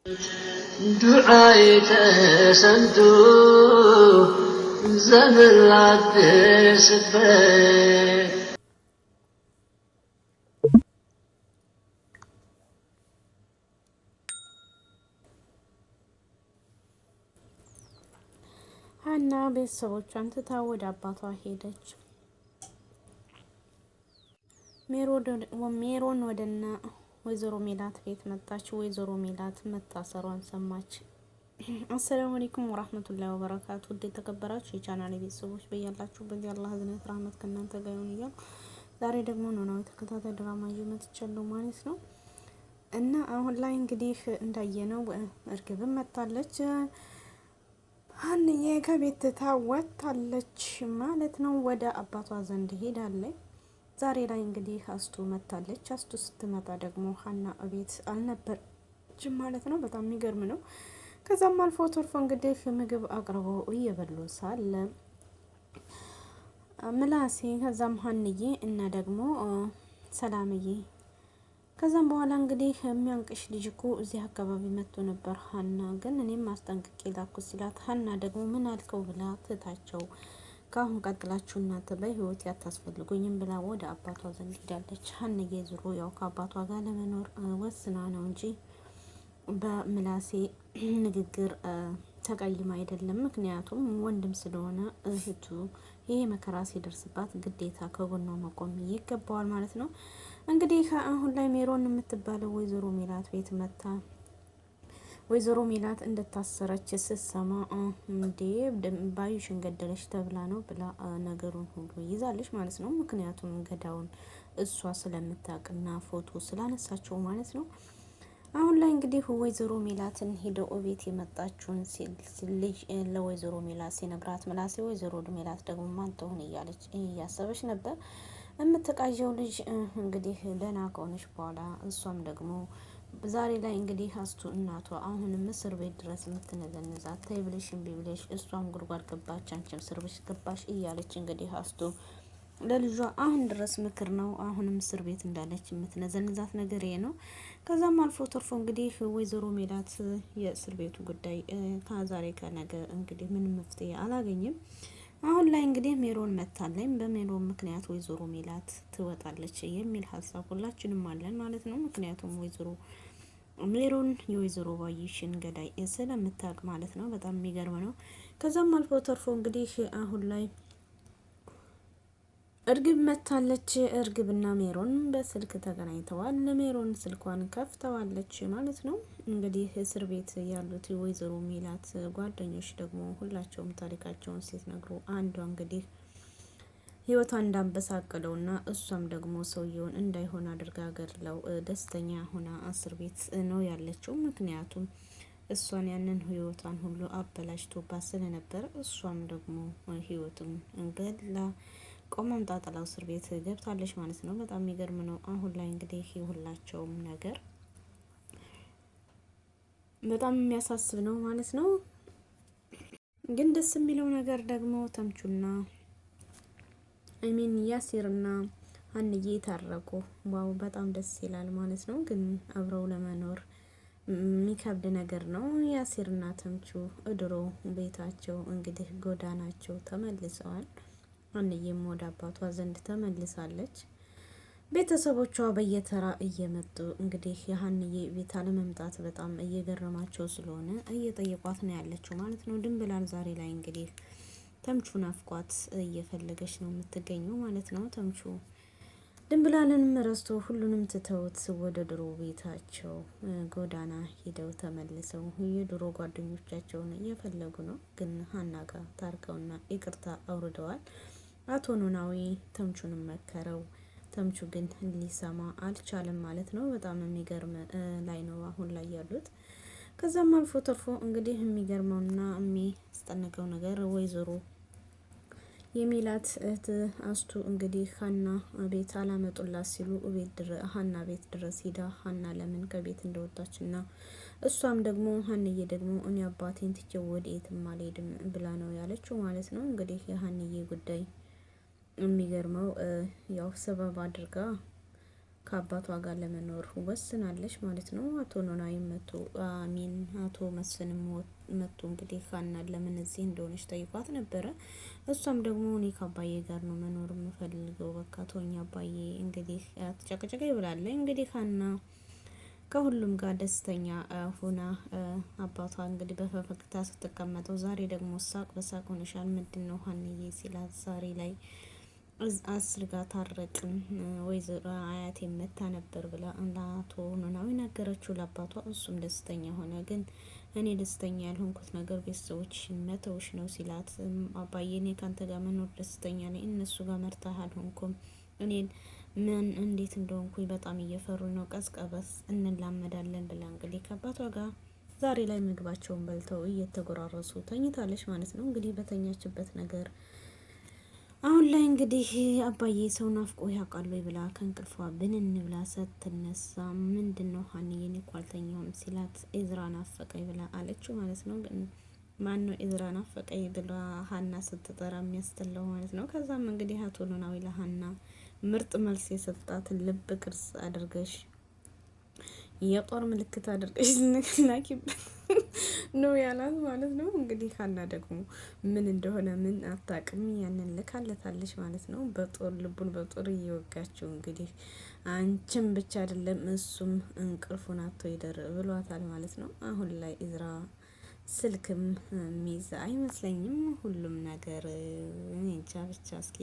دعاي تسنتو زمرات سبت ሀና ቤተሰቦቿን ትታ ወደ አባቷ ሄደች። ሜሮን ወደና ወይዘሮ ሜላት ቤት መጣች። ወይዘሮ ሜላት መታሰሯን ሰማች። አሰላሙ አለይኩም ወራህመቱላሂ ወበረካቱ። ውድ የተከበራችሁ የቻናሌ ቤተሰቦች በያላችሁበት የአላህ እዝነት ረህመት ከእናንተ ጋር ይሁን እያልኩ ዛሬ ደግሞ ኖላዊ ተከታታይ ድራማ ይዤ መጥቻለሁ ማለት ነው። እና አሁን ላይ እንግዲህ እንዳየነው እርግብም መጣለች። ሀንዬ ከቤት ታወጣለች ማለት ነው። ወደ አባቷ ዘንድ ሄዳለች። ዛሬ ላይ እንግዲህ አስቱ መጣለች። አስቱ ስትመጣ ደግሞ ሀና እቤት አልነበረችም ማለት ነው። በጣም የሚገርም ነው። ከዛም አልፎ ተርፎ እንግዲህ ምግብ አቅርቦ እየበሉ ሳለ ምላሴ ከዛም ሀንዬ እና ደግሞ ሰላምዬ ከዛም በኋላ እንግዲህ የሚያንቅሽ ልጅ እኮ እዚህ አካባቢ መጥቶ ነበር ሀና ግን እኔም ማስጠንቅቄ ላኩ ሲላት ሀና ደግሞ ምን አልከው ብላ ትታቸው ካሁን ቀጥላችሁ እናንተ በህይወት ያታስፈልጉኝም ብላ ወደ አባቷ ዘንድ ሄዳለች። ሀንዬ ዙሮ ያው ከአባቷ ጋር ለመኖር ወስና ነው እንጂ በምላሴ ንግግር ተቀይማ አይደለም። ምክንያቱም ወንድም ስለሆነ እህቱ ይሄ መከራ ሲደርስባት ግዴታ ከጎኗ መቆም ይገባዋል ማለት ነው። እንግዲህ አሁን ላይ ሜሮን የምትባለው ወይዘሮ ሜላት ቤት መታ ወይዘሮ ሜላት እንደታሰረች ስትሰማ እንዴ ባዩሽን ገደለች ተብላ ነው ብላ ነገሩን ሁሉ ይዛለች ማለት ነው። ምክንያቱም ገዳውን እሷ ስለምታውቅና ፎቶ ስላነሳቸው ማለት ነው። አሁን ላይ እንግዲህ ወይዘሮ ሜላትን ሄደው ቤት የመጣችውን ልጅ ለወይዘሮ ሜላት ሲነግራት ምላሴ ወይዘሮ ሜላት ደግሞ ማን ትሆን እያለች እያሰበች ነበር። የምትቃዠው ልጅ እንግዲህ ደህና ከሆነች በኋላ እሷም ደግሞ ዛሬ ላይ እንግዲህ አስቱ እናቷ አሁንም እስር ቤት ድረስ የምትነዘንዛት ተይ ብለሽ እምቢ ብለሽ እሷም ጉድጓድ ገባች አንቺም እስር ቤት ገባሽ እያለች እንግዲህ አስቱ ለልጇ አሁን ድረስ ምክር ነው። አሁንም እስር ቤት እንዳለች የምትነዘንዛት ነገር ይሄ ነው። ከዛም አልፎ ተርፎ እንግዲህ ወይዘሮ ሜላት የእስር ቤቱ ጉዳይ ከዛሬ ከነገ እንግዲህ ምንም መፍትሄ አላገኝም። አሁን ላይ እንግዲህ ሜሮን መታለኝ በሜሮን ምክንያት ወይዘሮ ሜላት ትወጣለች የሚል ሀሳብ ሁላችንም አለን ማለት ነው። ምክንያቱም ወይዘሮ ሜሮን የወይዘሮ ባዩሽን ገዳይ ስለምታውቅ ማለት ነው። በጣም የሚገርም ነው። ከዛም አልፎ ተርፎ እንግዲህ አሁን ላይ እርግብ መታለች። እርግብና ሜሮን በስልክ ተገናኝተዋል። ሜሮን ስልኳን ከፍተዋለች ማለት ነው። እንግዲህ እስር ቤት ያሉት የወይዘሮ ሜላት ጓደኞች ደግሞ ሁላቸውም ታሪካቸውን ሲነግሩ አንዷ እንግዲህ ህይወቷን እንዳንበሳቀለውና እሷም ደግሞ ሰውየውን እንዳይሆን አድርጋ ገድለው ደስተኛ ሆና እስር ቤት ነው ያለችው። ምክንያቱም እሷን ያንን ህይወቷን ሁሉ አበላሽቶባት ስለነበር እሷም ደግሞ ህይወቱን ገድላ ቆመም ጣጥላው እስር ቤት ገብታለች ማለት ነው። በጣም የሚገርም ነው። አሁን ላይ እንግዲህ የሁላቸውም ነገር በጣም የሚያሳስብ ነው ማለት ነው። ግን ደስ የሚለው ነገር ደግሞ ተምቹና ያሲርና ሀንዬ ታረቁ። ዋው በጣም ደስ ይላል ማለት ነው። ግን አብረው ለመኖር የሚከብድ ነገር ነው። ያሲርና ተምቹ እድሮ ቤታቸው እንግዲህ ጎዳናቸው ተመልሰዋል። ሀንዬም ወደ አባቷ ዘንድ ተመልሳለች። ቤተሰቦቿ በየተራ እየመጡ እንግዲህ የሀንዬ ቤት አለመምጣት በጣም እየገረማቸው ስለሆነ እየጠየቋት ነው ያለችው ማለት ነው። ድንብላል ዛሬ ላይ እንግዲህ ተምቹ ናፍቋት እየፈለገች ነው የምትገኘው ማለት ነው። ተምቹ ድንብላልንም ረስቶ ሁሉንም ትተውት ወደ ድሮ ቤታቸው ጎዳና ሂደው ተመልሰው የድሮ ጓደኞቻቸውን እየፈለጉ ነው። ግን ሀና ጋር ታርቀውና ይቅርታ አውርደዋል። አቶ ኖላዊ ተምቹንም መከረው። ተምቹ ግን ሊሰማ አልቻለም ማለት ነው። በጣም የሚገርም ላይ ነው አሁን ላይ ያሉት። ከዛም አልፎ ተርፎ እንግዲህ የሚገርመውና የሚያስጠንቀው ነገር ወይዘሮ የሜላት እህት አስቱ እንግዲህ ሀና ቤት አላመጡላት ሲሉ ሀና ቤት ድረስ ሂዳ ሀና ለምን ከቤት እንደወጣችና እሷም ደግሞ ሀንዬ ደግሞ እኔ አባቴን ትቼው ወዴትም አልሄድም ብላ ነው ያለችው ማለት ነው። እንግዲህ የሀንዬ ጉዳይ የሚገርመው ያው ሰበብ አድርጋ ከአባቷ ጋር ለመኖር ወስናለች ማለት ነው። አቶ ኖላዊም አቶ መስፍንም መጡ እንግዲህ ሀናን ለምን እዚህ እንደሆነች ጠይቋት ነበረ። እሷም ደግሞ እኔ ከአባዬ ጋር ነው መኖር የምፈልገው፣ በቃ ተወኝ አባዬ እንግዲህ አትጨቅጭቀ ይብላለች። እንግዲህ ሀና ከሁሉም ጋር ደስተኛ ሆና አባቷ እንግዲህ በፈገግታ ስትቀመጠው፣ ዛሬ ደግሞ ሳቅ በሳቅ ሆነሻል፣ ምንድን ነው ሀንዬ ሲላት፣ ዛሬ ላይ አስር ጋር ታረቅን፣ ወይዘሮ አያቴ መታ ነበር ብላ አቶ ኖላዊ ነገረችው ለአባቷ። እሱም ደስተኛ ሆነ። ግን እኔ ደስተኛ ያልሆንኩት ነገር ቤተሰቦችሽን መተውሽ ነው ሲላት፣ አባዬ እኔ ካንተ ጋር መኖር ደስተኛ ነኝ፣ እነሱ ጋር መርታህ አልሆንኩም፣ እኔን ምን እንዴት እንደሆንኩኝ በጣም እየፈሩ ነው፣ ቀዝቀበስ እንላመዳለን ብላ እንግዲህ ከአባቷ ጋር ዛሬ ላይ ምግባቸውን በልተው እየተጎራረሱ ተኝታለች ማለት ነው። እንግዲህ በተኛችበት ነገር አሁን ላይ እንግዲህ አባዬ ሰው ናፍቆ ያውቃሉ ብላ ከእንቅልፏ ብንን ብላ ስትነሳ፣ ምንድን ነው ሀኒዬ እኔ እኮ አልተኛሁም ሲላት፣ ኤዝራ ናፈቀኝ ብላ አለችው ማለት ነው። ግን ማን ነው ኤዝራ ናፈቀኝ ብላ ሀና ስትጠራ የሚያስጠላው ማለት ነው። ከዛም እንግዲህ አቶ ኖላዊ ለሀና ምርጥ መልስ የሰጣትን ልብ ቅርጽ አድርገሽ የጦር ምልክት አድርገሽ ላኪበት ነው ያላት ማለት ነው። እንግዲህ ሀና ደግሞ ምን እንደሆነ ምን አታውቅም፣ ያንን ልካለታለች ማለት ነው። በጦር ልቡን በጦር እየወጋችው እንግዲህ አንቺም ብቻ አይደለም እሱም እንቅልፉን አቶ ይደር ብሏታል ማለት ነው። አሁን ላይ ኢዝራ ስልክም ሚይዝ አይመስለኝም። ሁሉም ነገር እንጃ ብቻ እስኪ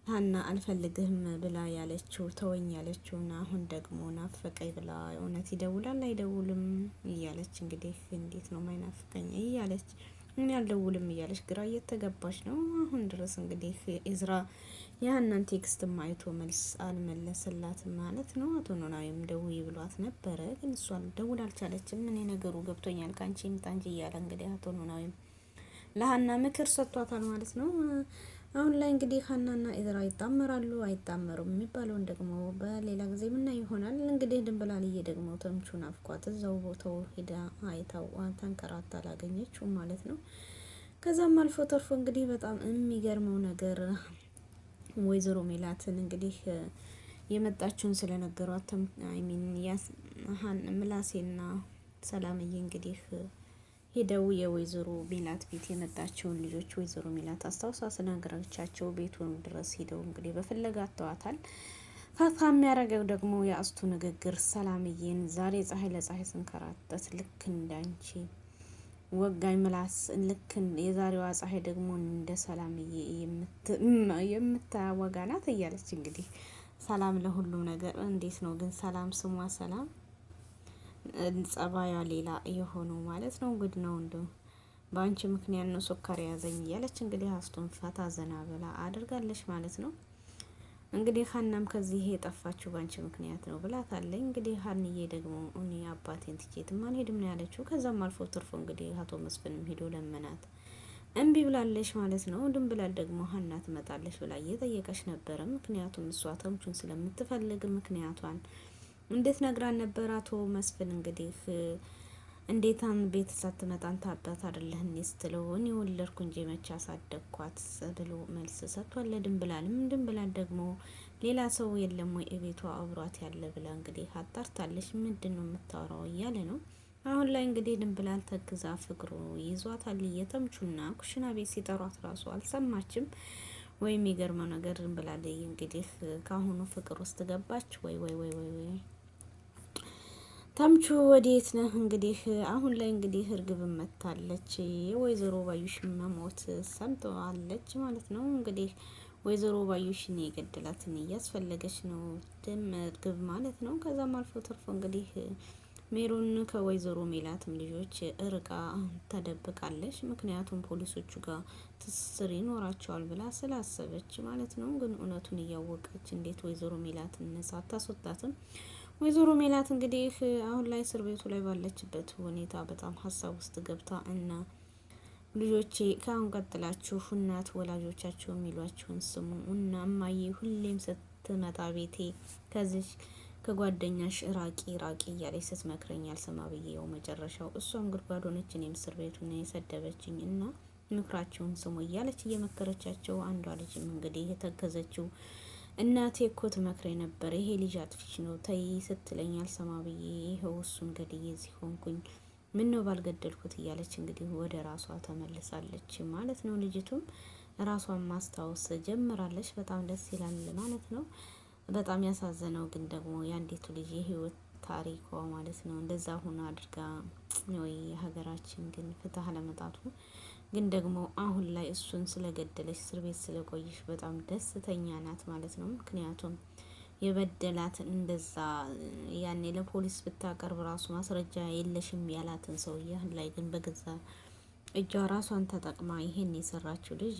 ሀና አልፈልግህም ብላ ያለችው ተወኝ ያለችውና አሁን ደግሞ ናፈቀኝ ብላ እውነት ይደውላል አይደውልም እያለች እንግዲህ እንዴት ነው ማይናፍቀኝ እያለች እኔ አልደውልም እያለች ግራ እየተገባች ነው። አሁን ድረስ እንግዲህ ኢዝራ የሀናን ቴክስትም አይቶ መልስ አልመለስላትም ማለት ነው። አቶ ኖላዊም ደውይ ብሏት ነበረ፣ ግን እሷ ደውል አልቻለችም። እኔ ነገሩ ገብቶኛል ከአንቺ ይምጣ እንጂ እያለ እንግዲህ አቶ ኖላዊም ለሀና ምክር ሰጥቷታል ማለት ነው። አሁን ላይ እንግዲህ ሀናና ኢዝራ ይጣመራሉ አይጣመሩም የሚባለውን ደግሞ በሌላ ጊዜ ምናይ ይሆናል። እንግዲህ ድንብላልዬ ደግሞ ተምቹን አፍቋት እዛው ቦታው ሄዳ አይታው ተንከራታ አላገኘችው ማለት ነው። ከዛም አልፎ ተርፎ እንግዲህ በጣም የሚገርመው ነገር ወይዘሮ ሜላትን እንግዲህ የመጣችውን ስለነገሯት ምላሴና ሰላምዬ እንግዲህ ሄደው የወይዘሮ ሜላት ቤት የመጣቸውን ልጆች ወይዘሮ ሜላት አስታውሳ ስነግራቻቸው ቤቱን ድረስ ሄደው እንግዲህ በፍለጋ አጥተዋታል። ፈታ የሚያደርገው ደግሞ የአስቱ ንግግር ሰላምዬን ዛሬ ፀሐይ ለፀሐይ ስንከራተት ልክ እንዳንቺ ወጋኝ ምላስ ልክ የዛሬዋ ፀሐይ ደግሞ እንደ ሰላምዬ የምታወጋ ናት እያለች እንግዲህ ሰላም ለሁሉም ነገር እንዴት ነው ግን ሰላም ስሟ ሰላም ጸባያ ሌላ የሆነው ማለት ነው። ጉድ ነው እንደ በአንቺ ምክንያት ነው ሱካር ያዘኝ እያለች እንግዲህ አስቱን ፈታ ዘና ብላ አድርጋለች ማለት ነው። እንግዲህ ሀናም ከዚህ የጠፋችው በአንቺ ምክንያት ነው ብላታለች። እንግዲህ ሀንዬ ደግሞ እኔ አባቴን ትቼትም አልሄድም ነው ያለችው። ከዛም አልፎ ትርፎ እንግዲህ አቶ መስፍንም ሄዶ ለመናት እምቢ ብላለች ማለት ነው። ድንብላል ደግሞ ሀና ትመጣለች ብላ እየጠየቀች ነበረ። ምክንያቱም እሷ ተምቹን ስለምትፈልግ ምክንያቷን እንዴት ነግራን ነበር። አቶ መስፍን እንግዲህ እንዴታን ቤት ሳትመጣ አንተ አባት አይደለህ ስትለው እኔ ወለድኩ እንጂ መቼ አሳደግኳት ብሎ መልስ ሰጥቷል። ድንብላል ደግሞ ሌላ ሰው የለም ወይ እቤቷ አብሯት ያለ ብላ እንግዲህ አጣርታለች። ምንድን ነው የምታወራው እያለ ነው። አሁን ላይ እንግዲህ ድንብላል ተግዛ ፍቅሩ ይዟታል። የተምቹና ኩሽና ቤት ሲጠሯት ራሱ አልሰማችም። ወይ የሚገርመው ነገር ድንብላል እንግዲህ ካሁኑ ፍቅር ውስጥ ገባች። ወይ ተምቹ ወዴት ነህ? እንግዲህ አሁን ላይ እንግዲህ እርግብ መታለች። የወይዘሮ ባዩሽ መሞት ሰምተዋለች ማለት ነው። እንግዲህ ወይዘሮ ባዩሽን የገደላትን እያስፈለገች ነው እርግብ ማለት ነው። ከዛም አልፎ ተርፎ እንግዲህ ሜሮን ከወይዘሮ ሜላትም ልጆች እርቃ ተደብቃለች። ምክንያቱም ፖሊሶቹ ጋር ትስስር ይኖራቸዋል ብላ ስላሰበች ማለት ነው። ግን እውነቱን እያወቀች እንዴት ወይዘሮ ሜላትን ነጻ አታስወጣትም? ወይዘሮ ሜላት እንግዲህ አሁን ላይ እስር ቤቱ ላይ ባለችበት ሁኔታ በጣም ሀሳብ ውስጥ ገብታ እና ልጆቼ ከአሁን ቀጥላችሁ እናት ወላጆቻችሁ የሚሏችሁን ስሙ እና እማዬ ሁሌም ስትመጣ ቤቴ ከዚህ ከጓደኛሽ ራቂ እያለች ስትመክረኝ አልሰማ ብዬው መጨረሻው እሷም ጉድጓድ ሆነች። እኔም እስር ቤቱን የሰደበችኝ እና ምክራቸውን ስሙ እያለች እየመከረቻቸው አንዷ ልጅም እንግዲህ የተከዘችው እናቴ እኮ ትመክረኝ ነበር ይሄ ልጅ አጥፊሽ ነው ተይ ስትለኝ አልሰማ ብዬ ይኸው እሱን ገድዬ እዚህ ሆንኩኝ። ምን ነው ባልገደልኩት እያለች እንግዲህ ወደ ራሷ ተመልሳለች ማለት ነው። ልጅቱም ራሷን ማስታወስ ጀምራለች። በጣም ደስ ይላል ማለት ነው። በጣም ያሳዘነው ግን ደግሞ የአንዲቱ ልጅ የህይወት ታሪኳ ማለት ነው እንደዛ ሆና አድርጋ ነው የሀገራችን ግን ፍትህ አለመጣቱ ግን ደግሞ አሁን ላይ እሱን ስለገደለች እስር ቤት ስለቆየች በጣም ደስተኛ ናት ማለት ነው። ምክንያቱም የበደላት እንደዛ ያኔ ለፖሊስ ብታቀርብ ራሱ ማስረጃ የለሽም ያላትን ሰውዬ አሁን ላይ ግን በገዛ እጇ ራሷን ተጠቅማ ይሄን የሰራችው ልጅ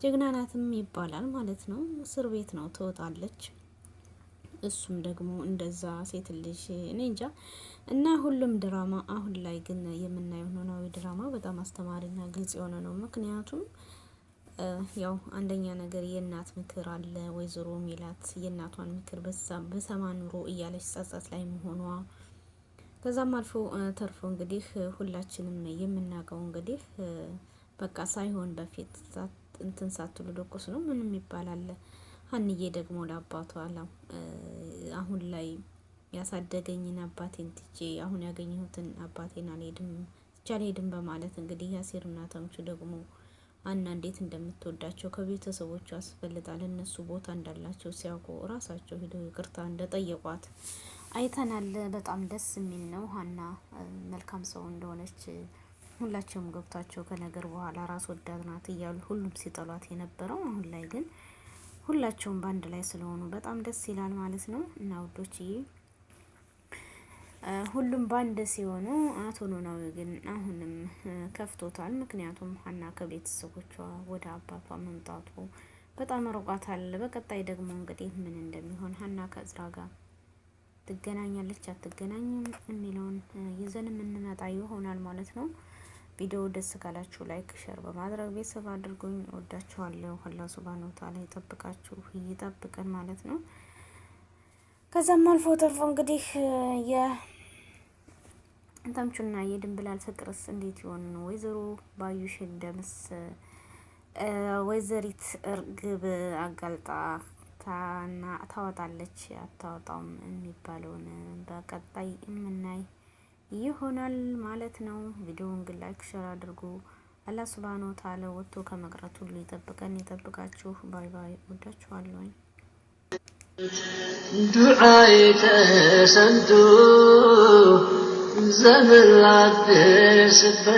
ጀግና ናትም ይባላል ማለት ነው። እስር ቤት ነው ትወጣለች። እሱም ደግሞ እንደዛ ሴት ልጅ እኔ እንጃ እና ሁሉም ድራማ አሁን ላይ ግን የምናየው ኖላዊ ድራማ በጣም አስተማሪና ግልጽ የሆነ ነው። ምክንያቱም ያው አንደኛ ነገር የእናት ምክር አለ። ወይዘሮ ሜላት የእናቷን ምክር በሰማ ኑሮ እያለች ጸጸት ላይ መሆኗ ከዛም አልፎ ተርፎ እንግዲህ ሁላችንም የምናውቀው እንግዲህ በቃ ሳይሆን በፊት እንትን ሳትሉ ደቆስ ነው ምንም ይባላል። ሀንዬ ደግሞ ለአባቷ አሁን ላይ ያሳደገኝን አባቴን ትቼ አሁን ያገኘሁትን አባቴን አልሄድም በማለት እንግዲህ ያሲርና ተምቹ ደግሞ ሀና እንዴት እንደምትወዳቸው ከቤተሰቦቹ አስፈልጣል እነሱ ቦታ እንዳላቸው ሲያውቁ ራሳቸው ሄደው ይቅርታ እንደጠየቋት አይተናል። በጣም ደስ የሚል ነው። ሀና መልካም ሰው እንደሆነች ሁላቸውም ገብቷቸው ከነገር በኋላ ራስ ወዳድ ናት እያሉ ሁሉም ሲጠሏት የነበረው አሁን ላይ ግን ሁላቸውም በአንድ ላይ ስለሆኑ በጣም ደስ ይላል ማለት ነው። እና ውዶችዬ ሁሉም ባንድ ሲሆኑ አቶ ኖላዊ ግን አሁንም ከፍቶታል። ምክንያቱም ሀና ከቤተሰቦቿ ወደ አባቷ መምጣቱ በጣም ርቋታል። በቀጣይ ደግሞ እንግዲህ ምን እንደሚሆን ሀና ከእዝራ ጋር ትገናኛለች አትገናኝም የሚለውን ይዘን የምንመጣ ይሆናል ማለት ነው። ቪዲዮ ደስ ካላችሁ ላይክ ሼር በማድረግ ቤተሰብ አድርጉኝ። ወዳችኋለሁ። አላህ ሱብሃነሁ ወተዓላ ይጠብቃችሁ ይጠብቀን ማለት ነው። ከዛም አልፎ ተርፎ እንግዲህ ተምቹና የድንብላል ፍቅርስ እንዴት ይሆን? ወይዘሮ ባዩሽ ደምስ ወይዘሪት እርግብ አጋልጣ ታወጣለች አታወጣውም የሚባለውን በቀጣይ የምናይ ይሆናል ማለት ነው። ቪዲዮውን ግን ላይክ ሼር አድርጉ። አላህ ሱብሃነሁ ወተዓላ ወጥቶ ከመቅረት ሁሉ ይጠብቀን ይጠብቃችሁ። ባይ ባይ። ወዳችኋለሁ። ዱዓዬ ተሰምቶ ዘመን ላትደርስበት